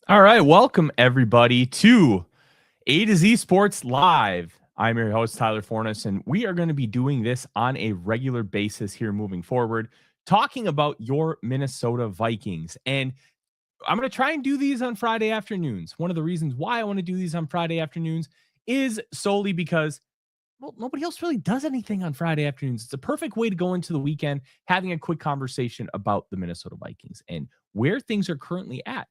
All right, welcome everybody to A to Z Sports Live. I'm your host, Tyler Forness, and we are going to be doing this on a regular basis here moving forward, talking about your Minnesota Vikings. And I'm going to try and do these on Friday afternoons. One of the reasons why I want to do these on Friday afternoons is solely because, well, nobody else really does anything on Friday afternoons. It's a perfect way to go into the weekend having a quick conversation about the Minnesota Vikings and where things are currently at.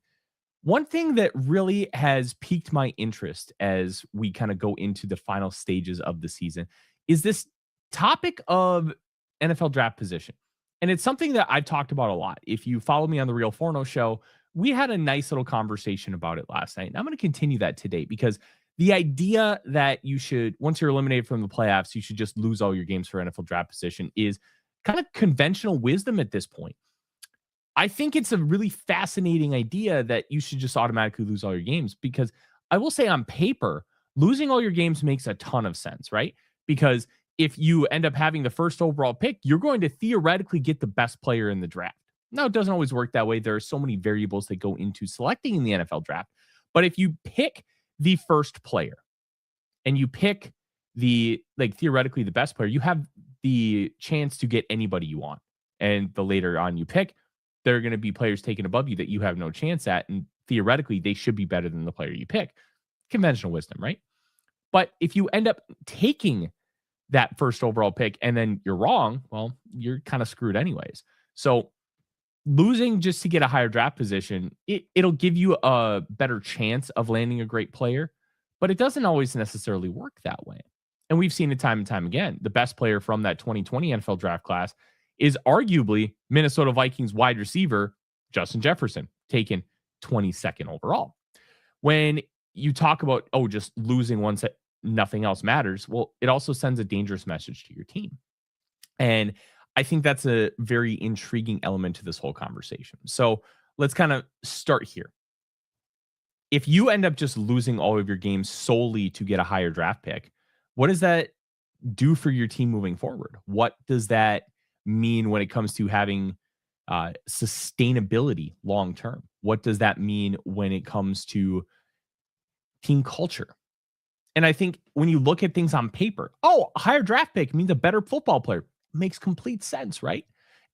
One thing that really has piqued my interest as we kind of go into the final stages of the season is this topic of NFL draft position. And it's something that I've talked about a lot. If you follow me on the Real Forno show, we had a nice little conversation about it last night. And I'm going to continue that today because the idea that you should, once you're eliminated from the playoffs, you should just lose all your games for NFL draft position is kind of conventional wisdom at this point. I think it's a really fascinating idea that you should just automatically lose all your games because I will say on paper, losing all your games makes a ton of sense, right? Because if you end up having the first overall pick, you're going to theoretically get the best player in the draft. Now, it doesn't always work that way. There are so many variables that go into selecting in the NFL draft. But if you pick the first player and you pick theoretically the best player, you have the chance to get anybody you want. And the later on you pick, there are going to be players taken above you that you have no chance at. And theoretically, they should be better than the player you pick. Conventional wisdom, right? But if you end up taking that first overall pick and then you're wrong, well, you're kind of screwed anyways. So losing just to get a higher draft position, it'll give you a better chance of landing a great player, but it doesn't always necessarily work that way. And we've seen it time and time again. The best player from that 2020 NFL draft class is arguably Minnesota Vikings wide receiver Justin Jefferson, taken 22nd overall. When you talk about, just losing once that nothing else matters, well, it also sends a dangerous message to your team. And I think that's a very intriguing element to this whole conversation. So let's kind of start here. If you end up just losing all of your games solely to get a higher draft pick, what does that do for your team moving forward? What does that mean when it comes to having sustainability long term? What does that mean when it comes to team culture? And I think when you look at things on paper, a higher draft pick means a better football player. Makes complete sense, right?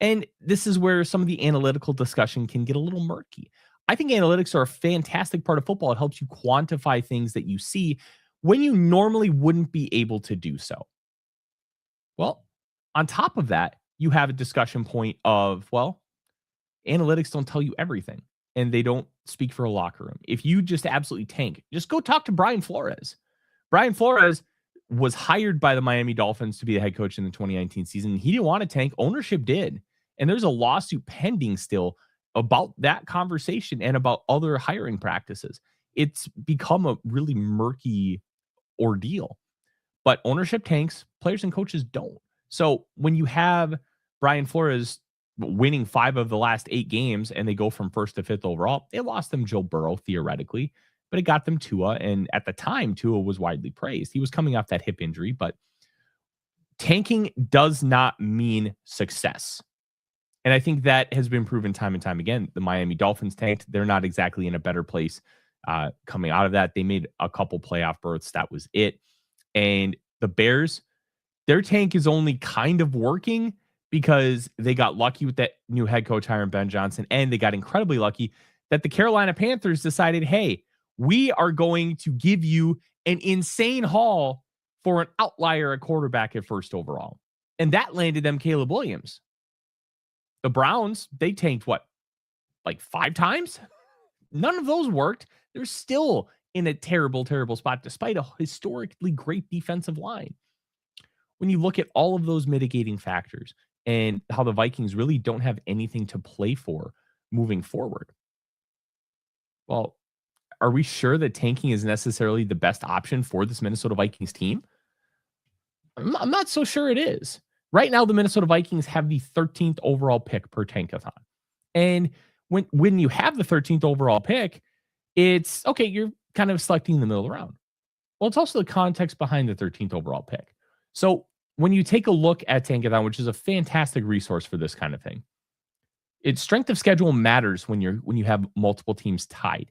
And this is where some of the analytical discussion can get a little murky. I think analytics are a fantastic part of football. It helps you quantify things that you see when you normally wouldn't be able to do so. Well, on top of that, you have a discussion point of, well, analytics don't tell you everything and they don't speak for a locker room. If you just absolutely tank, just go talk to Brian Flores. Brian Flores was hired by the Miami Dolphins to be the head coach in the 2019 season. He didn't want to tank. Ownership did. And there's a lawsuit pending still about that conversation and about other hiring practices. It's become a really murky ordeal. But ownership tanks, players and coaches don't. So when you have Brian Flores winning 5 of the last 8 games and they go from 1st to 5th overall, they lost them Joe Burrow theoretically, but it got them Tua. And at the time, Tua was widely praised. He was coming off that hip injury, but tanking does not mean success. And I think that has been proven time and time again. The Miami Dolphins tanked. They're not exactly in a better place coming out of that. They made a couple playoff berths. That was it. And the Bears, their tank is only kind of working because they got lucky with that new head coach hiring Ben Johnson, and they got incredibly lucky that the Carolina Panthers decided, hey, we are going to give you an insane haul for an outlier at quarterback at 1st overall. And that landed them Caleb Williams. The Browns, they tanked like 5 times? None of those worked. They're still in a terrible, terrible spot despite a historically great defensive line. When you look at all of those mitigating factors and how the Vikings really don't have anything to play for moving forward, well, are we sure that tanking is necessarily the best option for this Minnesota Vikings team? I'm not so sure it is. Right now, the Minnesota Vikings have the 13th overall pick per tankathon. And when you have the 13th overall pick, it's okay, you're kind of selecting in the middle of the round. Well, it's also the context behind the 13th overall pick. So when you take a look at Tankathon, which is a fantastic resource for this kind of thing, its strength of schedule matters when you have multiple teams tied.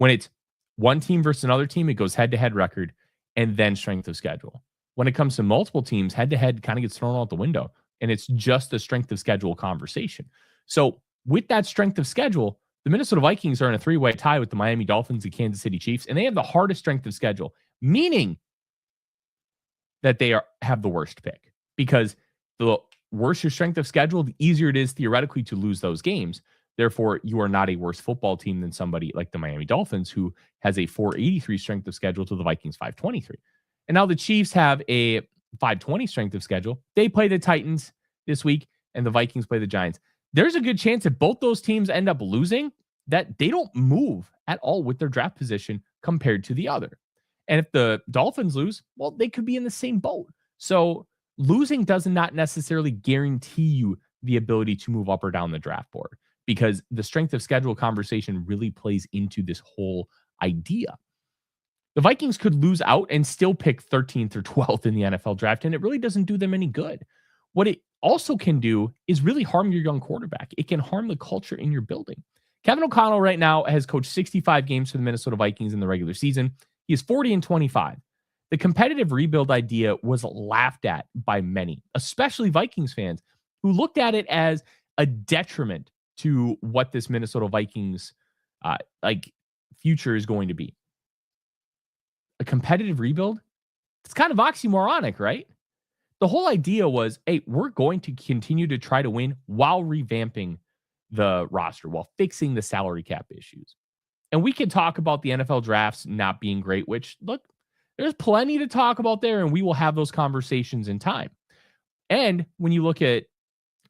When it's one team versus another team, it goes head-to-head record and then strength of schedule. When it comes to multiple teams, head-to-head kind of gets thrown out the window, and it's just the strength of schedule conversation. So with that strength of schedule, the Minnesota Vikings are in a three-way tie with the Miami Dolphins and Kansas City Chiefs, and they have the hardest strength of schedule, meaning that they have the worst pick, because the worse your strength of schedule, the easier it is theoretically to lose those games. Therefore, you are not a worse football team than somebody like the Miami Dolphins, who has a 483 strength of schedule to the Vikings 523. And now the Chiefs have a 520 strength of schedule. They play the Titans this week, and the Vikings play the Giants. There's a good chance that both those teams end up losing, that they don't move at all with their draft position compared to the other. And if the Dolphins lose, well, they could be in the same boat. So losing does not necessarily guarantee you the ability to move up or down the draft board, because the strength of schedule conversation really plays into this whole idea. The Vikings could lose out and still pick 13th or 12th in the NFL draft, and it really doesn't do them any good. What it also can do is really harm your young quarterback. It can harm the culture in your building. Kevin O'Connell right now has coached 65 games for the Minnesota Vikings in the regular season. He is 40-25. The competitive rebuild idea was laughed at by many, especially Vikings fans, who looked at it as a detriment to what this Minnesota Vikings future is going to be. A competitive rebuild? It's kind of oxymoronic, right? The whole idea was, hey, we're going to continue to try to win while revamping the roster, while fixing the salary cap issues. And we can talk about the NFL drafts not being great, which, look, there's plenty to talk about there, and we will have those conversations in time. And when you look at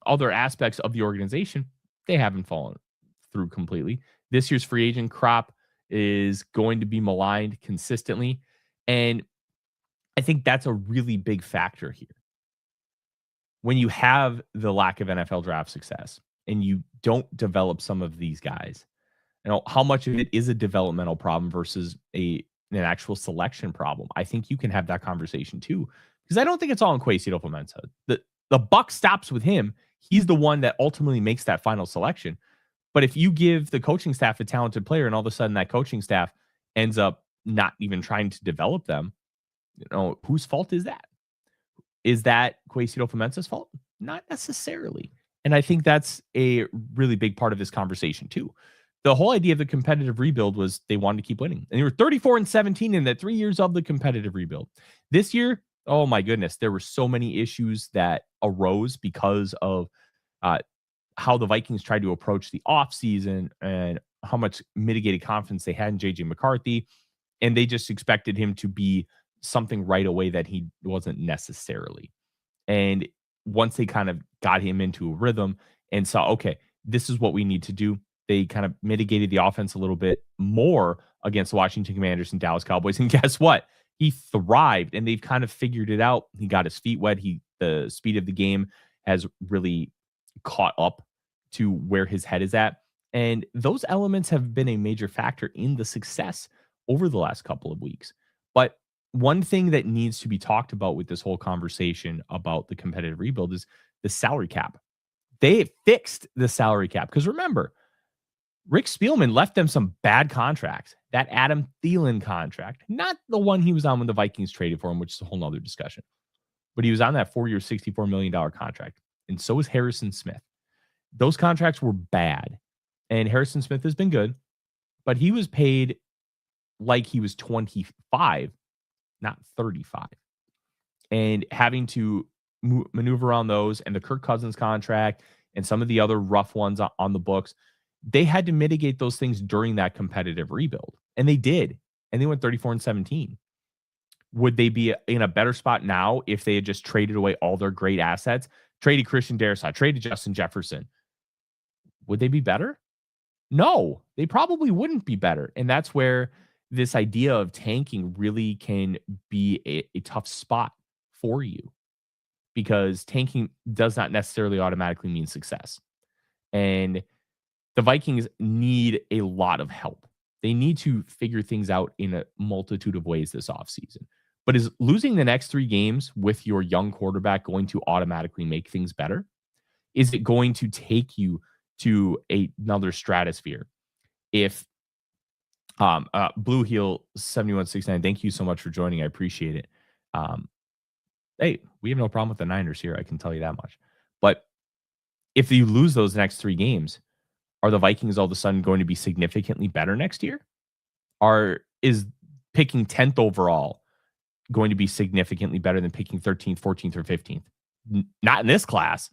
other aspects of the organization, they haven't fallen through completely. This year's free agent crop is going to be maligned consistently. And I think that's a really big factor here. When you have the lack of NFL draft success and you don't develop some of these guys, how much of it is a developmental problem versus an actual selection problem? I think you can have that conversation too, because I don't think it's all in Quasito Pimenta. The buck stops with him. He's the one that ultimately makes that final selection. But if you give the coaching staff a talented player and all of a sudden that coaching staff ends up not even trying to develop them, whose fault is that? Is that Quasito Pimenta's fault? Not necessarily. And I think that's a really big part of this conversation too. The whole idea of the competitive rebuild was they wanted to keep winning. And they were 34-17 in the 3 years of the competitive rebuild. This year, oh my goodness, there were so many issues that arose because of how the Vikings tried to approach the offseason and how much mitigated confidence they had in JJ McCarthy. And they just expected him to be something right away that he wasn't necessarily. And once they kind of got him into a rhythm and saw, okay, this is what we need to do, they kind of mitigated the offense a little bit more against the Washington Commanders and Dallas Cowboys. And guess what? He thrived, and they've kind of figured it out. He got his feet wet. The speed of the game has really caught up to where his head is at. And those elements have been a major factor in the success over the last couple of weeks. But one thing that needs to be talked about with this whole conversation about the competitive rebuild is the salary cap. They fixed the salary cap, because remember, Rick Spielman left them some bad contracts. That Adam Thielen contract, not the one he was on when the Vikings traded for him, which is a whole nother discussion. But he was on that 4-year, $64 million contract. And so was Harrison Smith. Those contracts were bad. And Harrison Smith has been good, but he was paid like he was 25, not 35. And having to maneuver around those, and the Kirk Cousins contract and some of the other rough ones on the books, they had to mitigate those things during that competitive rebuild. And they did. And they went 34-17. Would they be in a better spot now if they had just traded away all their great assets? Traded Christian Darrisaw, traded Justin Jefferson. Would they be better? No, they probably wouldn't be better. And that's where this idea of tanking really can be a tough spot for you, because tanking does not necessarily automatically mean success. And the Vikings need a lot of help. They need to figure things out in a multitude of ways this offseason. But is losing the next 3 games with your young quarterback going to automatically make things better? Is it going to take you to another stratosphere? If Blue Heel 7169. Thank you so much for joining. I appreciate it. Um, hey, we have no problem with the Niners here. I can tell you that much. But if you lose those next 3 games, are the Vikings all of a sudden going to be significantly better next year? Is picking 10th overall going to be significantly better than picking 13th, 14th, or 15th? Not in this class.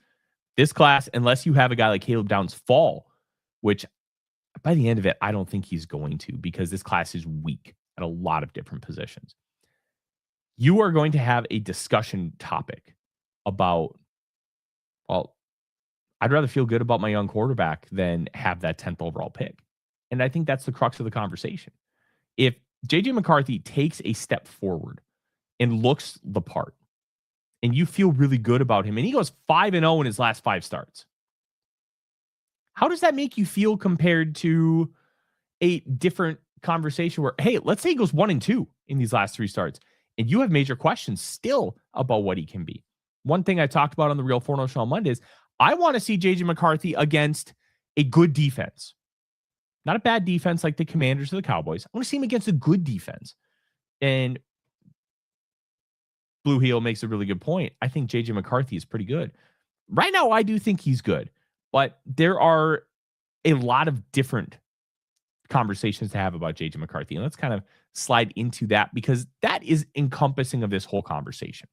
This class, unless you have a guy like Caleb Downs fall, which by the end of it, I don't think he's going to, because this class is weak at a lot of different positions. You are going to have a discussion topic about, well, I'd rather feel good about my young quarterback than have that 10th overall pick. And I think that's the crux of the conversation. If JJ McCarthy takes a step forward and looks the part, and you feel really good about him, and he goes 5-0 in his last 5 starts, how does that make you feel compared to a different conversation where, hey, let's say he goes 1-2 in these last 3 starts, and you have major questions still about what he can be? One thing I talked about on the Real Forno Show on Monday is I want to see JJ McCarthy against a good defense. Not a bad defense like the Commanders or the Cowboys. I want to see him against a good defense. And Blue Heel makes a really good point. I think JJ McCarthy is pretty good. Right now, I do think he's good, but there are a lot of different conversations to have about JJ McCarthy. And let's kind of slide into that, because that is encompassing of this whole conversation.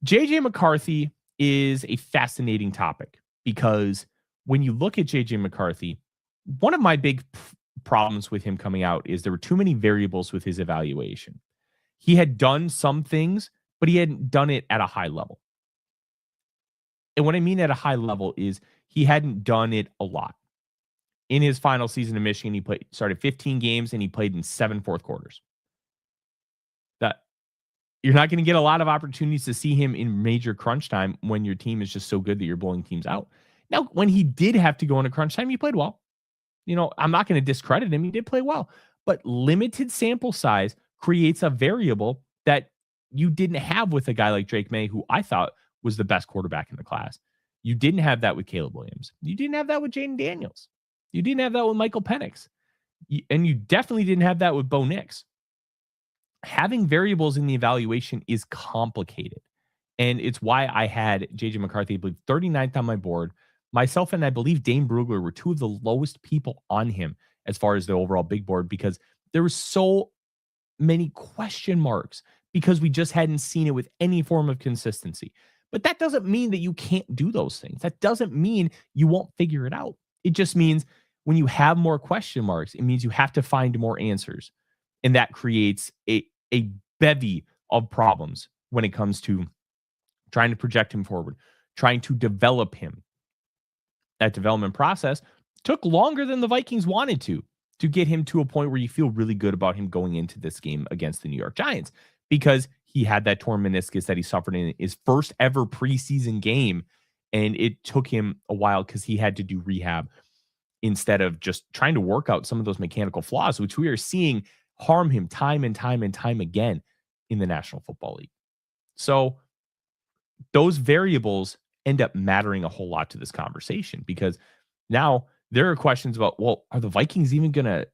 JJ McCarthy is a fascinating topic, because when you look at JJ McCarthy, one of my big problems with him coming out is there were too many variables with his evaluation. He had done some things, but he hadn't done it at a high level. And what I mean at a high level is he hadn't done it a lot. In his final season in Michigan, he started 15 games and he played in 7 fourth quarters. That you're not going to get a lot of opportunities to see him in major crunch time when your team is just so good that you're blowing teams out. Now, when he did have to go into crunch time, he played well. You know, I'm not going to discredit him. He did play well, but limited sample size creates a variable that you didn't have with a guy like Drake May, who I thought was the best quarterback in the class. You didn't have that with Caleb Williams. You didn't have that with Jaden Daniels. You didn't have that with Michael Penix. And you definitely didn't have that with Bo Nix. Having variables in the evaluation is complicated. And it's why I had JJ McCarthy, I believe, 39th on my board. Myself and I believe Dane Brugler were 2 of the lowest people on him as far as the overall big board, because there were so many question marks, because we just hadn't seen it with any form of consistency. But that doesn't mean that you can't do those things. That doesn't mean you won't figure it out. It just means when you have more question marks, it means you have to find more answers. And that creates a bevy of problems when it comes to trying to project him forward, trying to develop him. That development process took longer than the Vikings wanted to get him to a point where you feel really good about him going into this game against the New York Giants, because he had that torn meniscus that he suffered in his first ever preseason game. And it took him a while because he had to do rehab instead of just trying to work out some of those mechanical flaws, which we are seeing harm him time and time and time again in the National Football League. So those variables end up mattering a whole lot to this conversation, because now there are questions about, well, are the Vikings even going to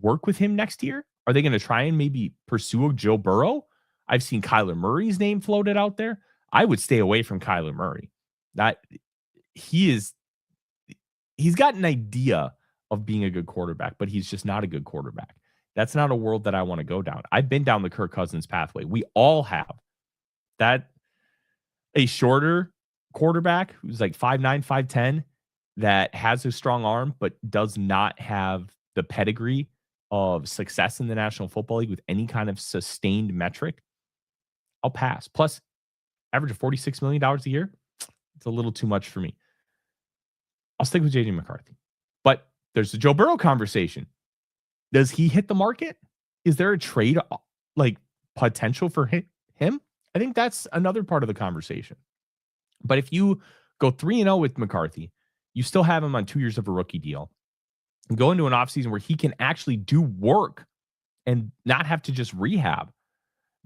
work with him next year? Are they going to try and maybe pursue a Joe Burrow? I've seen Kyler Murray's name floated out there. I would stay away from Kyler Murray. He's got an idea of being a good quarterback, but he's just not a good quarterback. That's not a world that I want to go down. I've been down the Kirk Cousins pathway. We all have. That a shorter quarterback who's like 5'9", 5'10", that has a strong arm, but does not have the pedigree of success in the National Football League with any kind of sustained metric, I'll pass. Plus, average of $46 million a year, it's a little too much for me. I'll stick with JJ McCarthy. But there's the Joe Burrow conversation. Does he hit the market? Is there a trade like potential for him? I think that's another part of the conversation. But if you go 3-0 with McCarthy, you still have him on 2 years of a rookie deal, and go into an offseason where he can actually do work and not have to just rehab.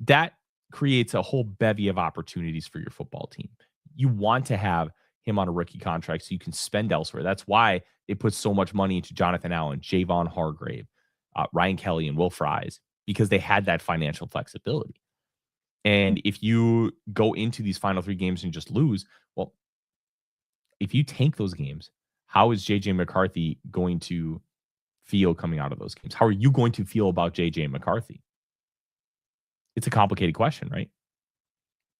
That creates a whole bevy of opportunities for your football team. You want to have him on a rookie contract so you can spend elsewhere. That's why they put so much money into Jonathan Allen, Javon Hargrave, Ryan Kelly and Will Fries, because they had that financial flexibility. And if you go into these final 3 games and just lose, well, if you tank those games, how is JJ McCarthy going to feel coming out of those games? How are you going to feel about JJ McCarthy? It's a complicated question, right?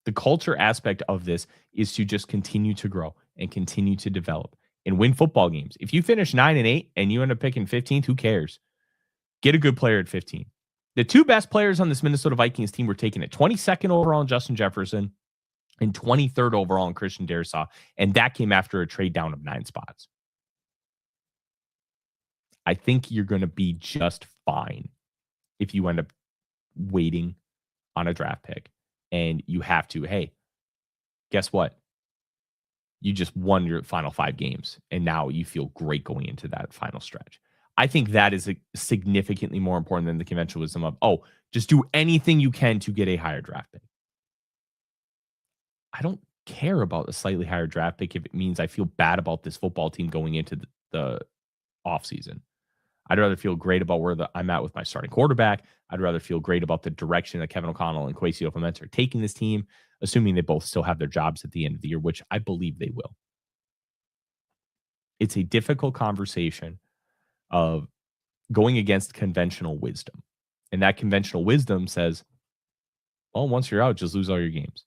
The culture aspect of this is to just continue to grow and continue to develop and win football games. If you finish 9-8 and you end up picking 15th, who cares? Get a good player at 15. The 2 best players on this Minnesota Vikings team were taken at 22nd overall in Justin Jefferson and 23rd overall in Christian Darrisaw, and that came after a trade down of 9 spots. I think you're going to be just fine if you end up waiting on a draft pick and you have to, hey, guess what? You just won your final 5 games and now you feel great going into that final stretch. I think that is significantly more important than the conventional wisdom of, oh, just do anything you can to get a higher draft pick. I don't care about a slightly higher draft pick if it means I feel bad about this football team going into the offseason. I'd rather feel great about where I'm at with my starting quarterback. I'd rather feel great about the direction that Kevin O'Connell and Kwesi Ofementa are taking this team, assuming they both still have their jobs at the end of the year, which I believe they will. It's a difficult conversation of going against conventional wisdom. And that conventional wisdom says, well, once you're out, just lose all your games.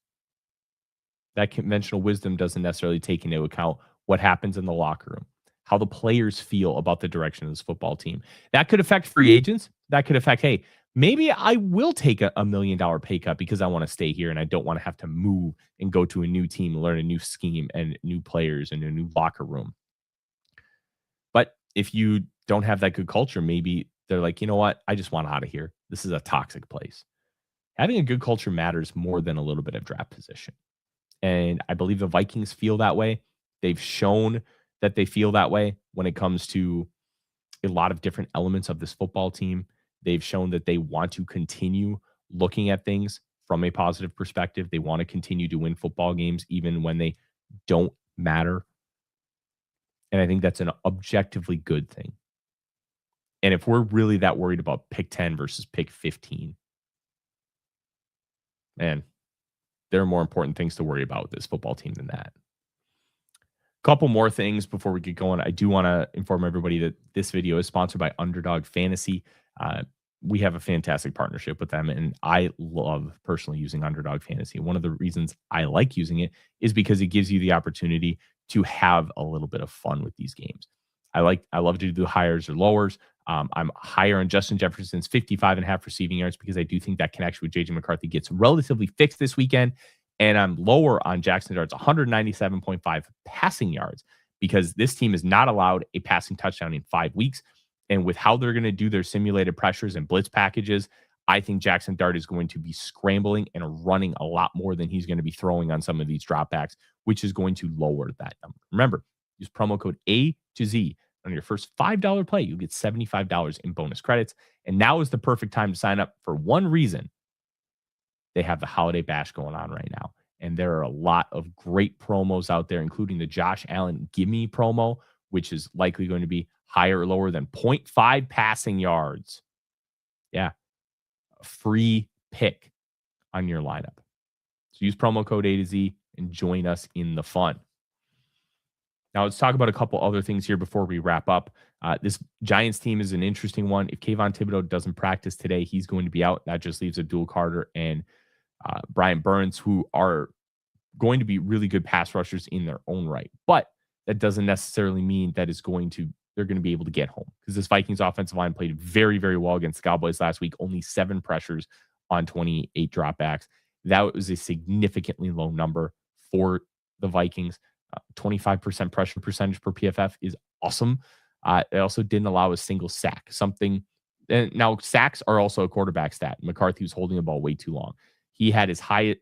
That conventional wisdom doesn't necessarily take into account what happens in the locker room, how the players feel about the direction of this football team. That could affect free agents. That could affect, hey, maybe I will take a $1 million pay cut because I want to stay here and I don't want to have to move and go to a new team, learn a new scheme and new players and a new locker room. But if you don't have that good culture, maybe they're like, you know what? I just want out of here. This is a toxic place. Having a good culture matters more than a little bit of draft position. And I believe the Vikings feel that way. They've shown that they feel that way when it comes to a lot of different elements of this football team. They've shown that they want to continue looking at things from a positive perspective. They want to continue to win football games even when they don't matter. And I think that's an objectively good thing. And if we're really that worried about pick 10 versus pick 15, man, there are more important things to worry about with this football team than that. Couple more things before we get going. I do want to inform everybody that this video is sponsored by Underdog Fantasy. We have a fantastic partnership with them, and I love personally using Underdog Fantasy. One of the reasons I like using it is because it gives you the opportunity to have a little bit of fun with these games. I love to do higher or lowers. I'm higher on Justin Jefferson's 55.5 receiving yards because I do think that connection with JJ McCarthy gets relatively fixed this weekend. And I'm lower on Jackson Dart's 197.5 passing yards because this team is not allowed a passing touchdown in 5 weeks. And with how they're going to do their simulated pressures and blitz packages, I think Jackson Dart is going to be scrambling and running a lot more than he's going to be throwing on some of these dropbacks, which is going to lower that number. Remember, use promo code A to Z on your first $5 play. You'll get $75 in bonus credits. And now is the perfect time to sign up for one reason. They have the holiday bash going on right now. And there are a lot of great promos out there, including the Josh Allen Gimme promo, which is likely going to be higher or lower than 0.5 passing yards. Yeah. A free pick on your lineup. So use promo code A to Z and join us in the fun. Now let's talk about a couple other things here before we wrap up. This Giants team is an interesting one. If Kayvon Thibodeau doesn't practice today, he's going to be out. That just leaves Abdul Carter and Brian Burns, who are going to be really good pass rushers in their own right. But that doesn't necessarily mean that they're going to be able to get home, because this Vikings offensive line played very, very well against the Cowboys last week. Only 7 pressures on 28 dropbacks. That was a significantly low number for the Vikings. 25% pressure percentage per PFF is awesome. It also didn't allow a single sack. And now sacks are also a quarterback stat. McCarthy was holding the ball way too long. He had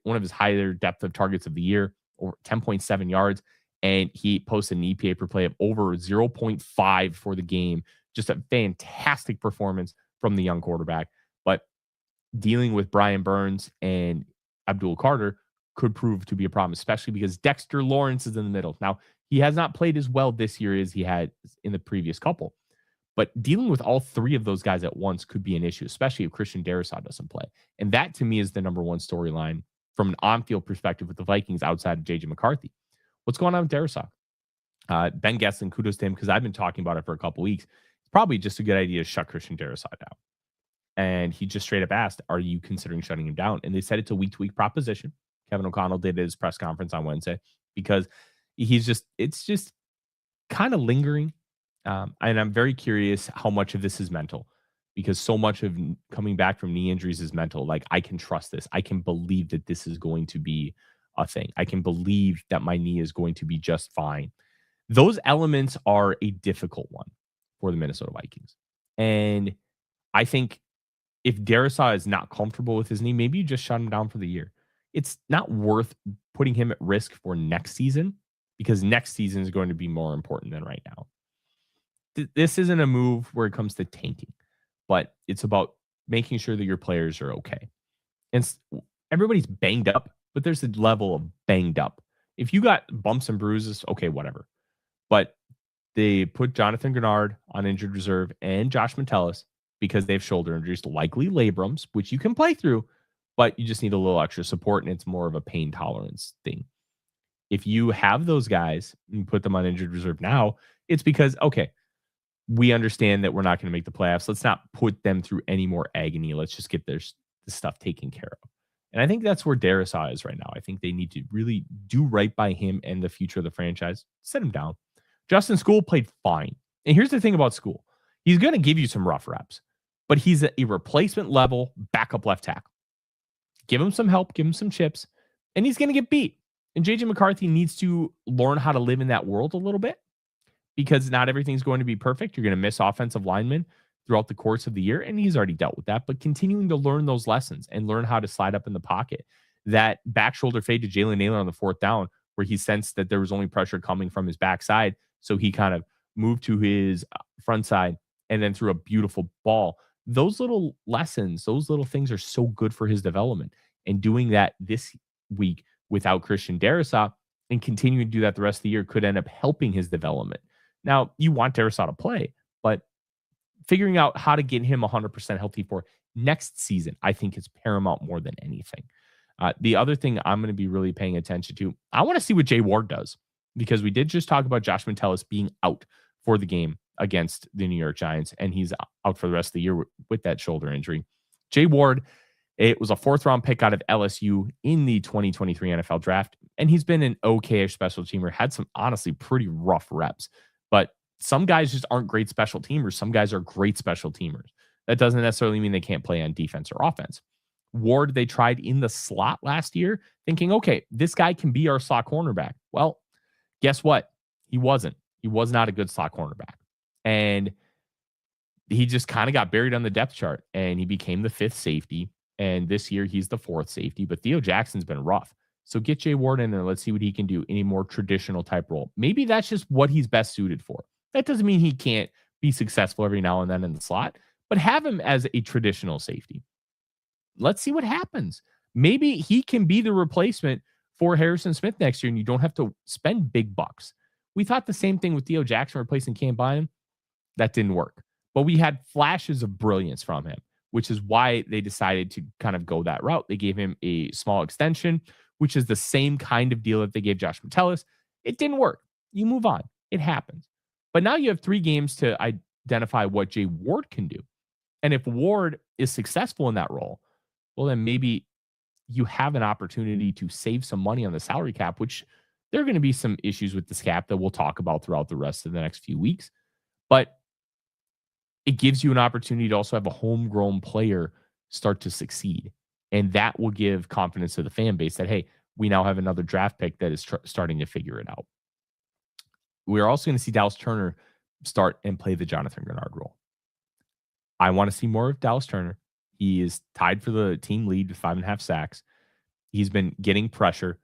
one of his higher depth of targets of the year, over 10.7 yards, and he posted an EPA per play of over 0.5 for the game. Just a fantastic performance from the young quarterback. But dealing with Brian Burns and Abdul Carter could prove to be a problem, especially because Dexter Lawrence is in the middle. Now, he has not played as well this year as he had in the previous couple, But dealing with all three of those guys at once could be an issue, especially if Christian Darrisaw doesn't play. And that to me is the number one storyline from an on-field perspective with the Vikings outside of JJ McCarthy. What's going on with Darrisaw? Ben Gessling, kudos to him because I've been talking about it for a couple weeks. It's probably just a good idea to shut Christian Darrisaw down. And he just straight up asked, are you considering shutting him down? And they said it's a week-to-week proposition. Kevin O'Connell did his press conference on Wednesday because it's just kind of lingering. And I'm very curious how much of this is mental because so much of coming back from knee injuries is mental. Like, I can trust this. I can believe that this is going to be a thing. I can believe that my knee is going to be just fine. Those elements are a difficult one for the Minnesota Vikings. And I think if Darrisaw is not comfortable with his knee, maybe you just shut him down for the year. It's not worth putting him at risk for next season because next season is going to be more important than right now. This isn't a move where it comes to tanking, but it's about making sure that your players are okay. And everybody's banged up, but there's a level of banged up. If you got bumps and bruises, okay, whatever. But they put Jonathan Grenard on injured reserve and Josh Metellus because they have shoulder injuries, likely labrums, which you can play through, but you just need a little extra support, and it's more of a pain tolerance thing. If you have those guys and put them on injured reserve now, it's because, okay, we understand that we're not going to make the playoffs. Let's not put them through any more agony. Let's just get this stuff taken care of. And I think that's where Darrisaw is right now. I think they need to really do right by him and the future of the franchise. Set him down. Justin School played fine. And here's the thing about School. He's going to give you some rough reps, but he's a replacement level backup left tackle. Give him some help, give him some chips, and he's going to get beat. And JJ McCarthy needs to learn how to live in that world a little bit because not everything's going to be perfect. You're going to miss offensive linemen throughout the course of the year, and he's already dealt with that, but continuing to learn those lessons and learn how to slide up in the pocket. That back shoulder fade to Jalen Naylor on the fourth down where he sensed that there was only pressure coming from his backside, so he kind of moved to his front side and then threw a beautiful ball. Those little lessons, those little things are so good for his development. And doing that this week without Christian Darrisaw and continuing to do that the rest of the year could end up helping his development. Now, you want Darrisaw to play, but figuring out how to get him 100% healthy for next season, I think is paramount more than anything. The other thing I'm going to be really paying attention to, I want to see what Jay Ward does because we did just talk about Josh Metellus being out for the game against the New York Giants, and he's out for the rest of the year with that shoulder injury. Jay Ward, it was a fourth-round pick out of LSU in the 2023 NFL draft, and he's been an okay-ish special teamer, had some honestly pretty rough reps, but some guys just aren't great special teamers. Some guys are great special teamers. That doesn't necessarily mean they can't play on defense or offense. Ward, they tried in the slot last year, thinking, okay, this guy can be our slot cornerback. Well, guess what? He wasn't. He was not a good slot cornerback. And he just kind of got buried on the depth chart, and he became the fifth safety. And this year, he's the fourth safety. But Theo Jackson's been rough. So get Jay Ward in there. Let's see what he can do in a more traditional type role. Maybe that's just what he's best suited for. That doesn't mean he can't be successful every now and then in the slot, but have him as a traditional safety. Let's see what happens. Maybe he can be the replacement for Harrison Smith next year, and you don't have to spend big bucks. We thought the same thing with Theo Jackson replacing Cam Bynum. That didn't work. But we had flashes of brilliance from him, which is why they decided to kind of go that route. They gave him a small extension, which is the same kind of deal that they gave Josh Metellus. It didn't work. You move on. It happens. But now you have 3 games to identify what Jay Ward can do. And if Ward is successful in that role, well, then maybe you have an opportunity to save some money on the salary cap, which there are going to be some issues with this cap that we'll talk about throughout the rest of the next few weeks. But it gives you an opportunity to also have a homegrown player start to succeed. And that will give confidence to the fan base that, hey, we now have another draft pick that is starting to figure it out. We're also going to see Dallas Turner start and play the Jonathan Grenard role. I want to see more of Dallas Turner. He is tied for the team lead with 5.5 sacks. He's been getting pressure.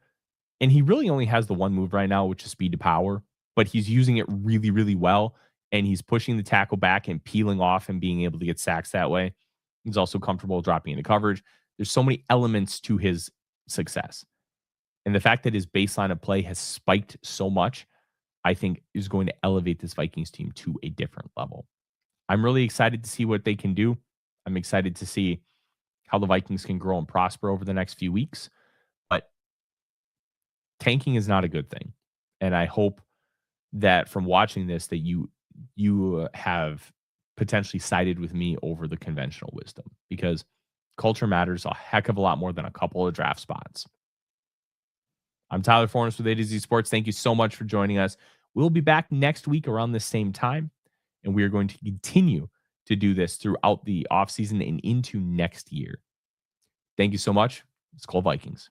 And he really only has the one move right now, which is speed to power. But he's using it really, really well. And he's pushing the tackle back and peeling off and being able to get sacks that way. He's also comfortable dropping into coverage. There's so many elements to his success. And the fact that his baseline of play has spiked so much, I think is going to elevate this Vikings team to a different level. I'm really excited to see what they can do. I'm excited to see how the Vikings can grow and prosper over the next few weeks. But tanking is not a good thing. And I hope that from watching this that you have potentially sided with me over the conventional wisdom, because culture matters a heck of a lot more than a couple of draft spots. I'm Tyler Forness with A to Z Sports. Thank you so much for joining us. We'll be back next week around the same time, and we are going to continue to do this throughout the offseason and into next year. Thank you so much. It's called Vikings.